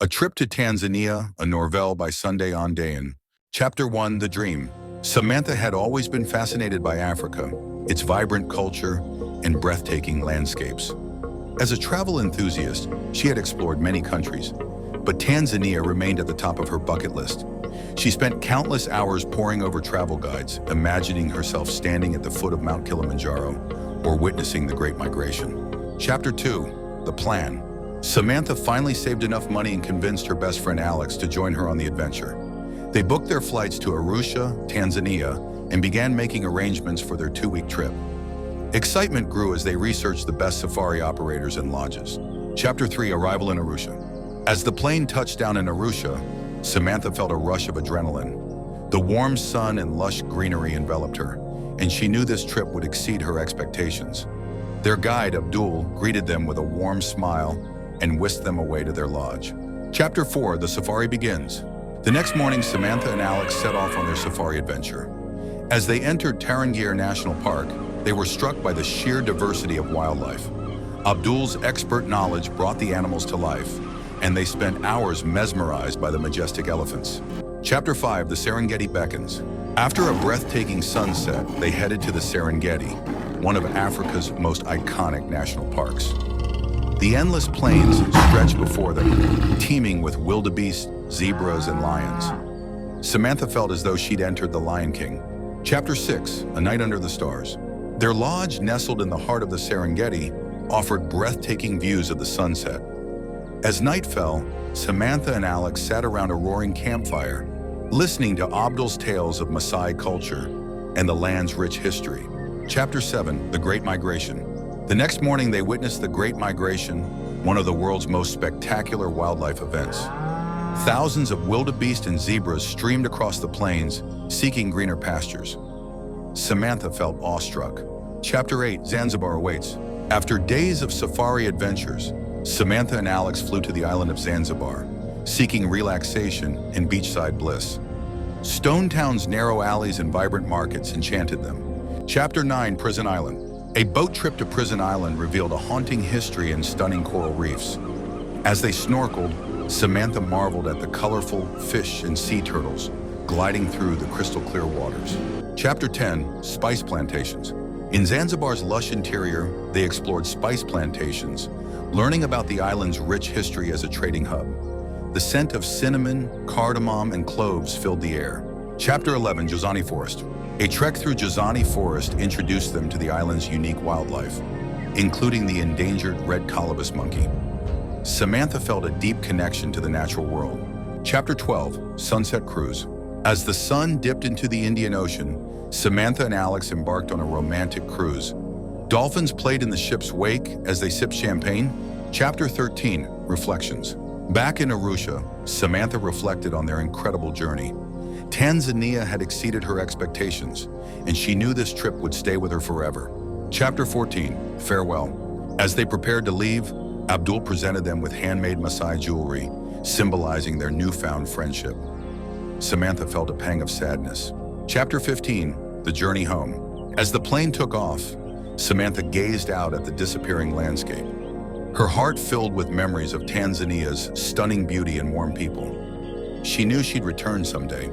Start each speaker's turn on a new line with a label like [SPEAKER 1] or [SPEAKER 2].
[SPEAKER 1] A Trip to Tanzania, a Norvel by Ondayin. Chapter 1, The Dream. Samantha had always been fascinated by Africa, its vibrant culture, and breathtaking landscapes. As a travel enthusiast, she had explored many countries, but Tanzania remained at the top of her bucket list. She spent countless hours poring over travel guides, imagining herself standing at the foot of Mount Kilimanjaro or witnessing the Great Migration. Chapter 2, The Plan. Samantha finally saved enough money and convinced her best friend Alex to join her on the adventure. They booked their flights to Arusha, Tanzania, and began making arrangements for their 2-week trip. Excitement grew as they researched the best safari operators and lodges. Chapter 3, Arrival in Arusha. As the plane touched down in Arusha, Samantha felt a rush of adrenaline. The warm sun and lush greenery enveloped her, and she knew this trip would exceed her expectations. Their guide, Abdul, greeted them with a warm smile and whisked them away to their lodge. Chapter 4, The Safari Begins. The next morning, Samantha and Alex set off on their safari adventure. As they entered Tarangire National Park, they were struck by the sheer diversity of wildlife. Abdul's expert knowledge brought the animals to life, and they spent hours mesmerized by the majestic elephants. Chapter 5, The Serengeti Beckons. After a breathtaking sunset, they headed to the Serengeti, one of Africa's most iconic national parks. The endless plains stretched before them, teeming with wildebeest, zebras, and lions. Samantha felt as though she'd entered the Lion King. Chapter 6, A Night Under the Stars. Their lodge, nestled in the heart of the Serengeti, offered breathtaking views of the sunset. As night fell, Samantha and Alex sat around a roaring campfire, listening to Abdul's tales of Maasai culture and the land's rich history. Chapter 7, The Great Migration. The next morning, they witnessed the Great Migration, one of the world's most spectacular wildlife events. Thousands of wildebeest and zebras streamed across the plains, seeking greener pastures. Samantha felt awestruck. Chapter 8, Zanzibar Awaits. After days of safari adventures, Samantha and Alex flew to the island of Zanzibar, seeking relaxation and beachside bliss. Stone Town's narrow alleys and vibrant markets enchanted them. Chapter 9, Prison Island. A boat trip to Prison Island revealed a haunting history and stunning coral reefs. As they snorkeled, Samantha marveled at the colorful fish and sea turtles gliding through the crystal clear waters. Chapter 10, Spice Plantations. In Zanzibar's lush interior, they explored spice plantations, learning about the island's rich history as a trading hub. The scent of cinnamon, cardamom, and cloves filled the air. Chapter 11, Jozani Forest. A trek through Jozani Forest introduced them to the island's unique wildlife, including the endangered red colobus monkey. Samantha felt a deep connection to the natural world. Chapter 12, Sunset Cruise. As the sun dipped into the Indian Ocean, Samantha and Alex embarked on a romantic cruise. Dolphins played in the ship's wake as they sipped champagne. Chapter 13, Reflections. Back in Arusha, Samantha reflected on their incredible journey. Tanzania had exceeded her expectations, and she knew this trip would stay with her forever. Chapter 14, Farewell. As they prepared to leave, Abdul presented them with handmade Maasai jewelry, symbolizing their newfound friendship. Samantha felt a pang of sadness. Chapter 15, The Journey Home. As the plane took off, Samantha gazed out at the disappearing landscape. Her heart filled with memories of Tanzania's stunning beauty and warm people. She knew she'd return someday,